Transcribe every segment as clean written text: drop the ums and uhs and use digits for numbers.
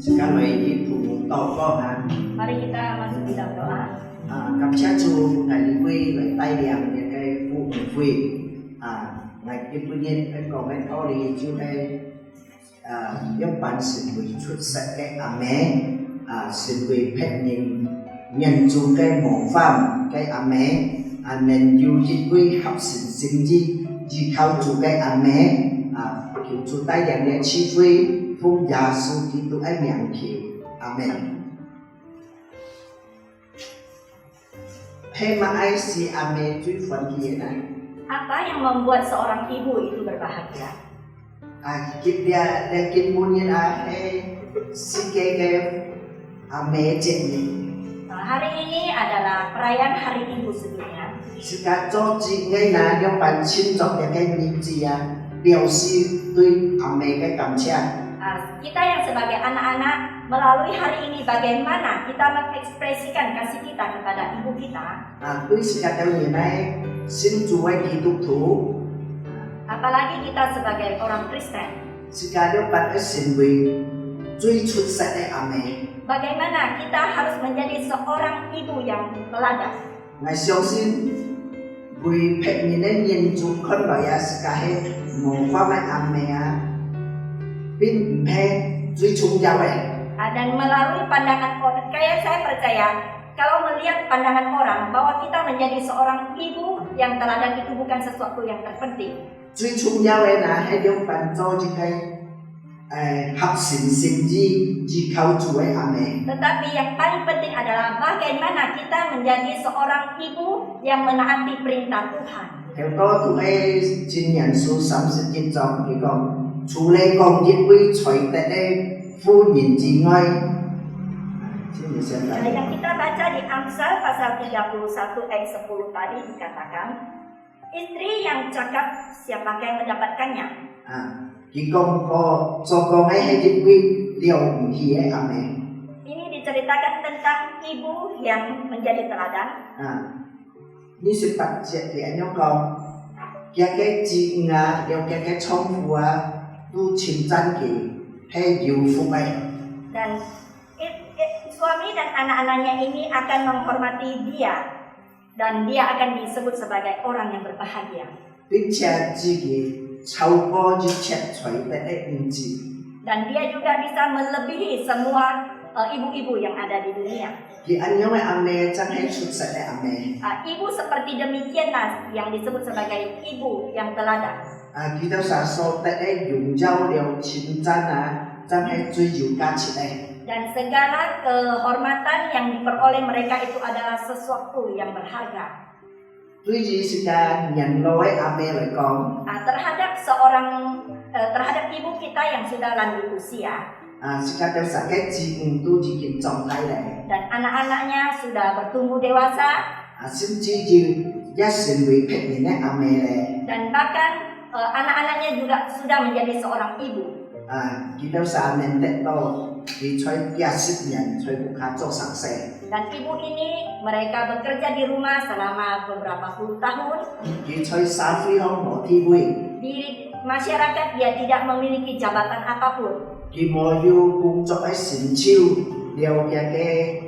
Sekarang ini phụ tàu có hả? Mari kita masuk di dalam doa. Cảm cha chú ngày đi quy lại tay đèn những cái phụ quỳ ngày cái tuy nhiên cái còn cái có đi chú đây giúp bạn sự quỳ xuất sắc cái sự quỳ phép nhìn chung cái mổ phạm cái nên dù dịch quy học sinh gì khâu chú cái kiểu chú tay đèn để chi quy phung giá su Kitô ấy miệng kiểu amen. Hema si ame tu fantiena. Apa yang membuat seorang ibu itu berbahagia? Dia punya si keke ame jenny. Hari ini adalah perayaan Hari Ibu sedunia. Sekarang joji ngay na yang pancin jok yang cái niệm gì biểu示对ame cái cảm謝. Kita yang sebagai anak-anak melalui hari ini bagaimana kita mengekspresikan kasih kita kepada ibu kita. Tôi sekarang ini naik xin Chúa Kitô. Apalagi kita sebagai orang Kristen. Sekarang bạn xin vì truy xuất sắc ame. Bagaimana kita harus menjadi seorang ibu yang teladan. Ngài相信vì phép nhìn chung con bảo sekarang mau pha ame bin truy chung Yahweh. Dan melalui pandangan orang, kayak saya percaya kalau melihat pandangan orang bahwa kita menjadi seorang ibu yang teladan itu bukan sesuatu yang terpenting. Truy chung Yahweh là hay dùng bàn cho những cái học sinh di khâu Chúa amen. Tetapi yang paling penting adalah bagaimana kita menjadi seorang ibu yang menaati perintah Tuhan. Theo tôi tụi ấy chính nhận số 39 trong cái con chủ lễ công việc với trời tại đây phu nhìn chỉ ngôi. Yang kita baca di Amsal pasal 31 ayat 10 tadi dikatakan, istri yang cakap siapakah yang mendapatkannya? Cái con có cho con ấy hay dịch quy điều gì ấy amen. Ini diceritakan tentang ibu yang menjadi teladan. Như sự phát triển thì anh con cái chị ngà điều cái trong phù tu chim chân kỳ hay yêu phụ ấy. Dan suami dan anak-anaknya ini akan menghormati dia dan dia akan disebut sebagai orang yang berbahagia. Dan dia juga bisa melebihi semua ibu-ibu yang ada di dunia. Ibu seperti demikianlah yang disebut sebagai ibu yang teladan. Kita sasol tại dùng dao điều chín chân chân hay truy dụ ca chỉ đây. Dan segala kehormatan yang diperoleh mereka itu adalah sesuatu yang berharga. Tuy gì sudah nhận lỗi ame lại con. Terhadap ibu kita yang sudah lanjut usia. Sekarang sakit ji untuk jikin trong tay này. Dan anak-anaknya sudah bertumbuh dewasa. Xin ji ji ya xin vì phép nhìn ame này. Dan bahkan anak-anaknya juga sudah menjadi seorang ibu. Kita usah nentek to di choi biasa nhận choi buka cho sang se. Dan ibu ini mereka bekerja di rumah selama beberapa puluh tahun. Di choi sa free home mo ti wi. Di masyarakat dia tidak memiliki jabatan apapun. Di mo yu công cho ai xin chiu điều cái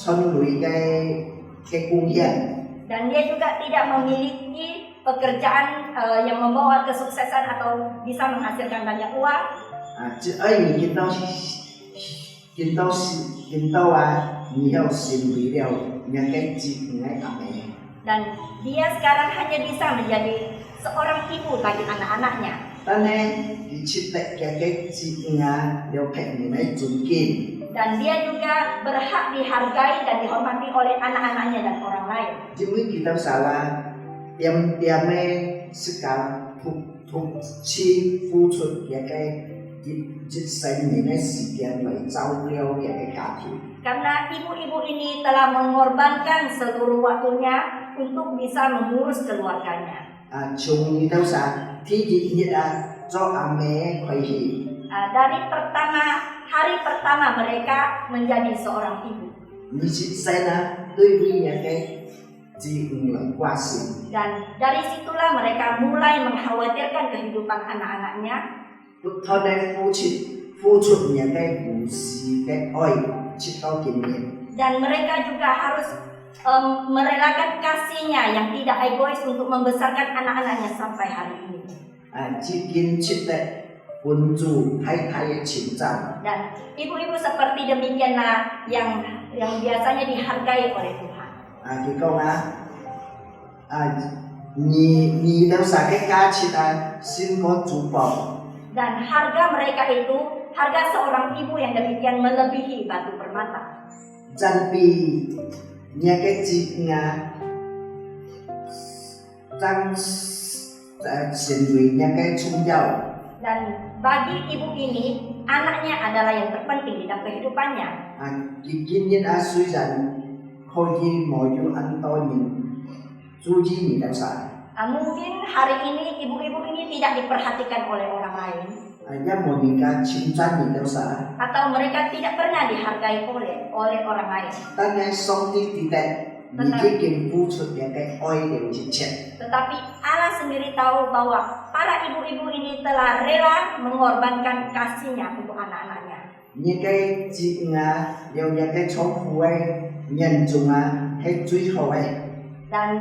chon lui cái công hiện. Dan dia juga tidak memiliki pekerjaan yang membawa kesuksesan atau bisa menghasilkan banyak uang. Dan dia sekarang hanya bisa menjadi seorang ibu bagi anak-anaknya. Dan dia juga berhak dihargai dan dihormati oleh anak-anaknya dan orang lain. Kita salah Em sekarang thuộc chi phu thuật cái dịch sinh những sự kiện lại trao liêu cái cá thể. Karena ibu-ibu ini telah mengorbankan seluruh waktunya untuk bisa mengurus keluarganya. Chúng như đâu sa thì gì cho ame khỏe hi. Dari hari pertama mereka menjadi seorang ibu. Như dịch sinh đối với những cái dan dari situlah mereka mulai mengkhawatirkan kehidupan anak-anaknya. 付出你嘅無私嘅愛，直到今日。 Dan mereka juga harus merelakan kasihnya yang tidak egois untuk membesarkan anak-anaknya sampai hari ini. 至今值得關注太太嘅成長。 Dan ibu-ibu seperti demikianlah yang biasanya dihargai oleh Tuhan. 佢講你留下嘅價值先個珠寶。 Dan harga mereka itu, harga seorang ibu yang demikian melebihi batu permata. 真比你嘅錢成為你嘅重要。 Dan bagi ibu ini, anaknya adalah yang terpenting di dalam kehidupannya. 佢今日雖然可以冇有很多人注意你留下。 Mungkin hari ini ibu-ibu ini tidak diperhatikan oleh orang lain, 因為人家稱讚你留下。 atau mereka tidak pernah dihargai oleh orang lain. 但係上帝知道你已經付出你嘅愛了一切。 Tetapi Allah sendiri tahu bahwa para ibu-ibu ini telah rela mengorbankan kasihnya untuk anak-anaknya. 你嘅錢有你嘅錯付嘅人中係最好嘅。 Dan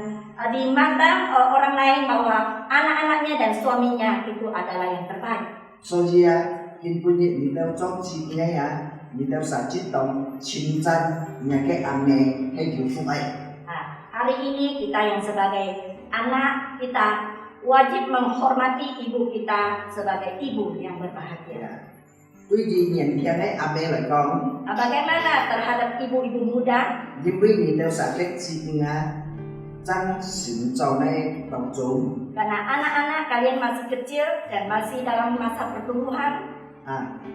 di mata orang lain bahwa anak-anaknya dan suaminya itu adalah yang terbaik. 所以今半日你都做錢嘅你都實知道稱讚你嘅阿妹係有福嘅。 Hari ini kita yang sebagai anak kita wajib menghormati ibu kita sebagai ibu yang berbahagia. 對於年輕嘅阿妹嚟講， Bagaimana terhadap ibu-ibu muda? 因為你都實嘅錢真成就嘅當中。 Karena anak-anak kalian masih kecil dan masih dalam masa pertumbuhan,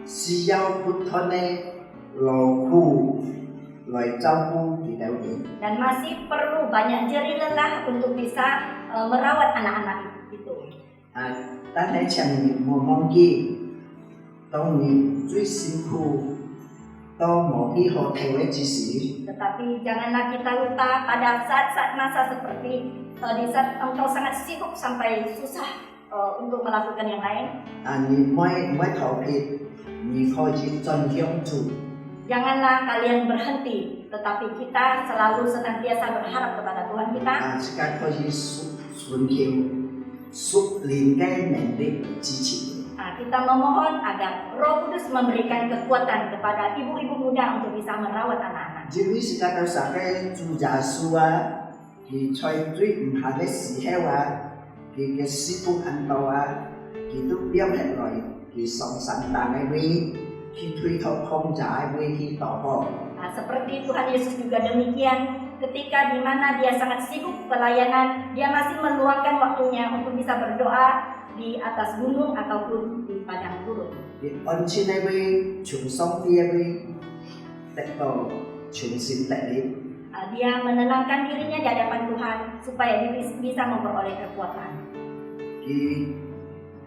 需要不斷嘅勞苦來照顧佢哋嘅。 dan masih perlu banyak jerih lelah untuk bisa merawat anak-anak itu. 但係請你冇忘記，當你最辛苦都冇幾好體會之時， Tetapi janganlah kita lupa pada saat-saat masa seperti di saat engkau sangat sibuk sampai susah untuk melakukan yang lain. 你唔會逃避，你可以盡享主。 Janganlah kalian berhenti, tetapi kita selalu senantiasa berharap kepada Tuhan kita. 自己可以順求屬靈嘅能力支持。 Kita memohon agar Roh Kudus memberikan kekuatan kepada ibu-ibu muda untuk bisa merawat anak-anak. 因為自己都實嘅主耶穌佢在最唔下嘅時候佢嘅師傅很多佢都表現來佢上神誕嘅位，佢推託空仔位佢禱告。 Seperti Tuhan Yesus juga demikian, ketika di mana dia sangat sibuk pelayanan, dia masih meluangkan waktunya untuk bisa berdoa di atas gunung ataupun di padang gurun. 佢安全嘅位，從上帝嘅位得到重新得力。 Dia menenangkan dirinya di hadapan Tuhan supaya dia bisa memperoleh kekuatan. 佢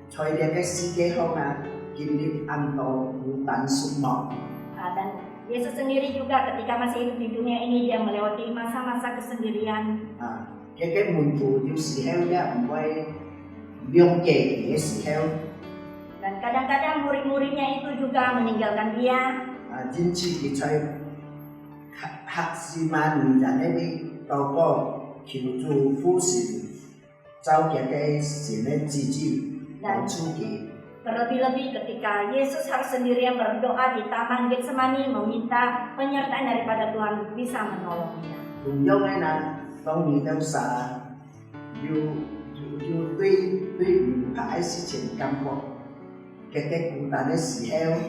在呢個世界上經歷很多孤單寂寞。 Dan Yesus sendiri juga ketika masih hidup di dunia ini, dia melewati masa-masa kesendirian. 佢嘅門徒有時候唔會諒解佢嘅時候， Dan kadang-kadang murid-muridnya itu juga meninggalkan dia. 因此佢在客西馬尼人呢邊禱告求主父神，找佢嘅神嘅指示幫助佢。 Terlebih-lebih ketika Yesus harus sendirian berdoa di Taman Getsemani meminta penyertaan daripada Tuhan untuk bisa menolongnya. 同樣嘅當你都實要對唔怕嘅事情感覺嘅孤單嘅時候。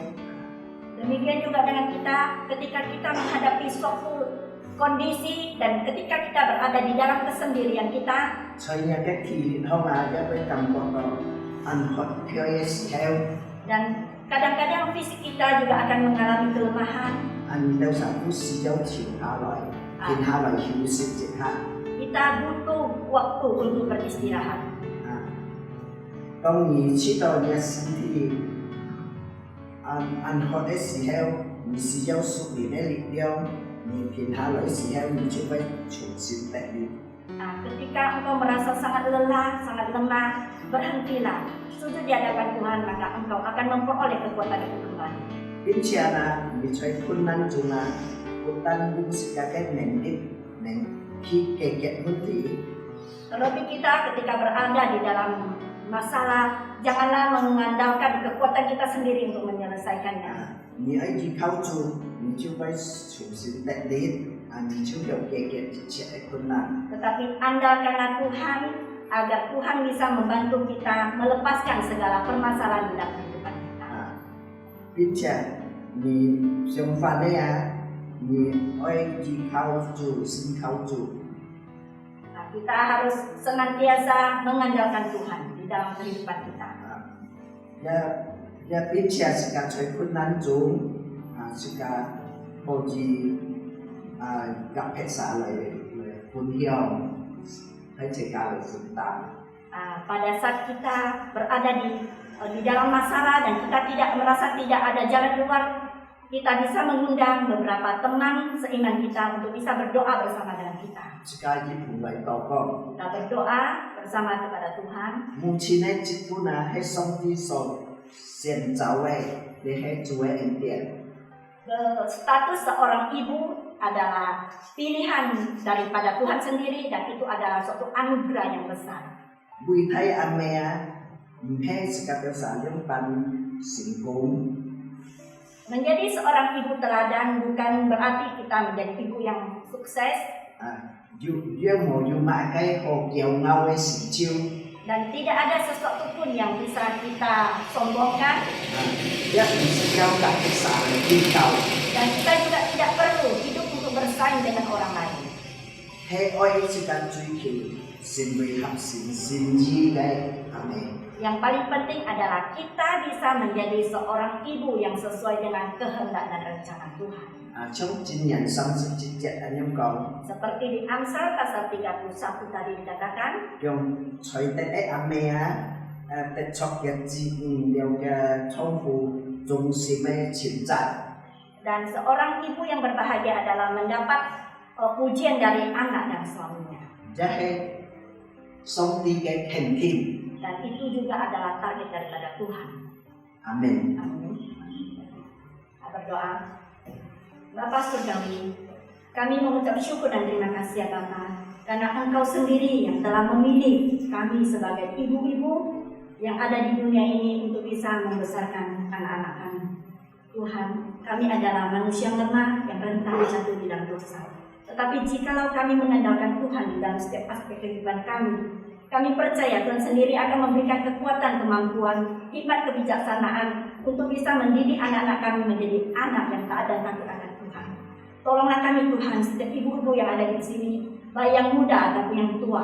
Demikian juga dengan kita ketika kita menghadapi suatu kondisi dan ketika kita berada di dalam kesendirian kita. 在呢個體力上也會感覺到很渴求嘅時候， Dan kadang-kadang fisik kita juga akan mengalami kelemahan. 你都實都需要停下來，停下來休息一下。 Kita butuh waktu untuk beristirahat. 當你知道你嘅身體很渴嘅時候，你需要屬靈嘅力量，你停下來嘅時候，你就會重新得力。Nah, ketika engkau merasa sangat lelah, sangat lemah, berhentilah, sujud di hadapan Tuhan, maka engkau akan memperoleh kekuatan itu kembali. Bicara bicara kunan cuma kutan sebagai neng keket putih. Terlebih kita ketika berada di dalam masalah, janganlah mengandalkan kekuatan kita sendiri untuk menyelesaikannya. Ni ai kau tu ni cuba susun teknik, ni cuba keket cek kunan. Tetapi andalkanlah Tuhan agar Tuhan bisa membantu kita melepaskan segala permasalahan dalam kehidupan kita. Bicara ni semfanya ni ai kau tu sin kau tu. Nah, kita harus senantiasa mengandalkan Tuhan di dalam kehidupan kita. Ya bicara sekarang saya kunan jom, sekarang bagi gặp pesa lagi pun hilang, hay cekal funtan. Pada saat kita berada di dalam masalah dan kita tidak merasa tidak ada jalan keluar, kita bisa mengundang beberapa teman seiman kita untuk bisa berdoa bersama dengan kita. Sekarang ini mulai tokong. Kita berdoa bersama kepada Tuhan. Mungkin jipuna hay song di song sen cawe lehe cuwe entian. Status seorang ibu adalah pilihan daripada Tuhan sendiri dan itu adalah suatu anugerah yang besar. Bui thai amea hay sekarang saling pan singkong. Menjadi seorang ibu teladan bukan berarti kita menjadi ibu yang sukses. Dia mau memakai hokiau ngawe siciu. Dan tidak ada sesuatu pun yang bisa kita sombongkan. Dia bisa tak bisa kau. Dan kita juga tidak perlu hidup untuk bersaing dengan orang lain. Hei oi sekarang cuci sin berhak sin ji lai amin. Yang paling penting adalah kita bisa menjadi seorang ibu yang sesuai dengan kehendak dan rencana Tuhan. Trong Jinyan 37 yang kau. Seperti di Amsal pasal 31 tadi dikatakan. Yang cai tete amea, tetap gaji yang ke tongfu jongsimnya cinta. Dan seorang ibu yang berbahagia adalah mendapat pujian dari anak dan suaminya. Jadi, song tiga kenting. Dan itu juga adalah target daripada Tuhan. Amin. Amin. Kita berdoa. Bapa Surgawi, kami mengucap syukur dan terima kasih ya Bapa, karena Engkau sendiri yang telah memilih kami sebagai ibu-ibu yang ada di dunia ini untuk bisa membesarkan anak-anak kami. Tuhan, kami adalah manusia yang lemah yang rentan jatuh di dalam dosa. Tetapi jikalau kami mengandalkan Tuhan di dalam setiap aspek kehidupan kami percaya Tuhan sendiri akan memberikan kekuatan, kemampuan, hikmat, kebijaksanaan untuk bisa mendidik anak-anak kami menjadi anak yang taat dan takut akan Tuhan. Tolonglah kami Tuhan, setiap ibu-ibu yang ada di sini, baik yang muda ataupun yang tua,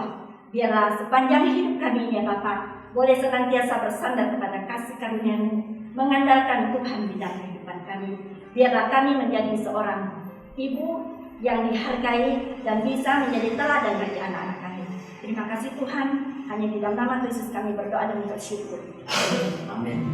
biarlah sepanjang hidup kami ya Bapa, boleh senantiasa bersandar kepada kasih karunia-Mu, mengandalkan Tuhan di dalam kehidupan kami. Biarlah kami menjadi seorang ibu yang dihargai dan bisa menjadi teladan bagi anak-anak kami. Terima kasih Tuhan, hanya di dalam nama Yesus kami berdoa dan bersyukur. Amin.